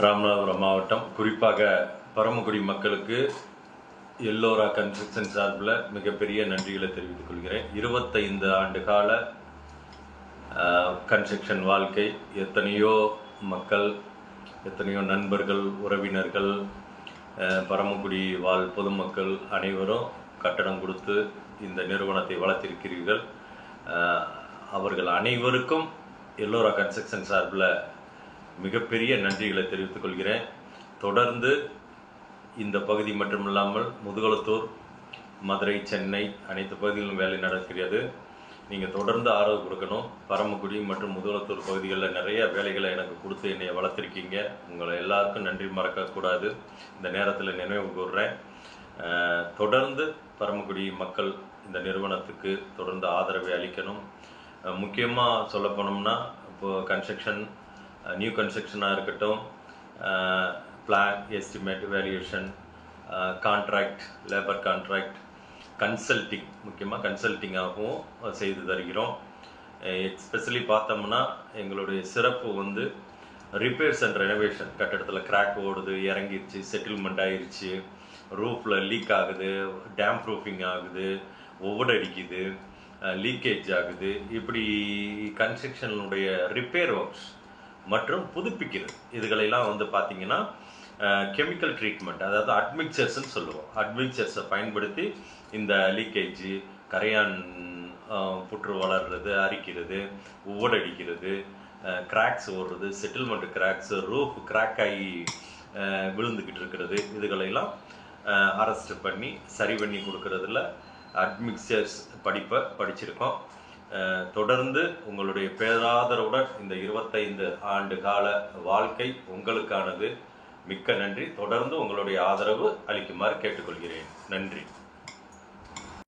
ராமநாதபுரம் மாவட்டம் குறிப்பாக பரமக்குடி மக்களுக்கு எல்லோரா கன்ஸ்ட்ரக்ஷன் சார்பில் மிகப்பெரிய நன்றிகளை தெரிவித்துக் கொள்கிறேன். 25 ஆண்டு கால கன்ஸ்ட்ரக்ஷன் வாழ்க்கை, எத்தனையோ மக்கள், எத்தனையோ நண்பர்கள், உறவினர்கள், பரமக்குடி வாழ் பொதுமக்கள் அனைவரும் கட்டடம் கொடுத்து இந்த நிறுவனத்தை வளர்த்திருக்கிறீர்கள். அவர்கள் அனைவருக்கும் எல்லோரா கன்ஸ்ட்ரக்ஷன் சார்பில் மிகப்பெரிய நன்றிகளை தெரிவித்துக் கொள்கிறேன். தொடர்ந்து இந்த பகுதி மட்டுமில்லாமல் முதுகுளத்தூர், மதுரை, சென்னை அனைத்து பகுதிகளிலும் வேலை நடக்கிறது. நீங்கள் தொடர்ந்து ஆதரவு கொடுக்கணும். பரமக்குடி மற்றும் முதுகுளத்தூர் பகுதிகளில் நிறைய வேலைகளை எனக்கு கொடுத்து என்னை வளர்த்துருக்கீங்க. உங்களை எல்லாருக்கும் நன்றி மறக்கக்கூடாது. இந்த நேரத்தில் நினைவு கூர்றேன். தொடர்ந்து பரமக்குடி மக்கள் இந்த நிறுவனத்துக்கு தொடர்ந்து ஆதரவை அளிக்கணும். முக்கியமாக சொல்ல போனோம்னா, இப்போது கன்ஸ்ட்ரக்ஷன், நியூ கன்ஸ்ட்ரக்ஷனாக இருக்கட்டும், plan, estimate, valuation, contract, labour contract, consulting, முக்கியமாக கன்சல்டிங்காகவும் செய்து தருகிறோம். எஸ்பெஷலி பார்த்தோம்னா எங்களுடைய சிறப்பு ரிப்பேர்ஸ் அண்ட் ரெனோவேஷன். கட்டடத்தில் கிராக் ஓடுது, இறங்கிருச்சு, செட்டில்மெண்ட் ஆயிடுச்சு, ரூஃபில் லீக் ஆகுது, டேம் ப்ரூஃபிங் ஆகுது, ஒவ்வொரு அடிக்குது, லீக்கேஜ் ஆகுது, இப்படி கன்ஸ்ட்ரக்ஷனுடைய ரிப்பேர் ஒர்க்ஸ் மற்றும் புதுப்பிக்கிறது, இதுகளெல்லாம் பார்த்தீங்கன்னா கெமிக்கல் ட்ரீட்மெண்ட், அதாவது அட்மிக்சர்ஸ்ன்னு சொல்லுவோம். அட்மிக்சர்ஸை பயன்படுத்தி இந்த லீக்கேஜ், கரையான் புற்று வளர்றது, அரிக்கிறது, ஒவ்வொரு அடிக்கிறது, கிராக்ஸ் ஓடுறது, செட்டில்மெண்ட் கிராக்ஸ், ரூஃப் கிராக் ஆகி விழுந்துக்கிட்டு இருக்கிறது, இதுகளெல்லாம் அரெஸ்ட் பண்ணி சரி பண்ணி கொடுக்கறதுல அட்மிக்சர்ஸ் படிப்பை படிச்சிருக்கோம். தொடர்ந்து உங்களுடைய பேராதரவுடன் இந்த 25 ஆண்டு கால வாழ்க்கை உங்களுக்கானது. மிக்க நன்றி. தொடர்ந்து உங்களுடைய ஆதரவு அளிக்குமாறு கேட்டுக்கொள்கிறேன். நன்றி.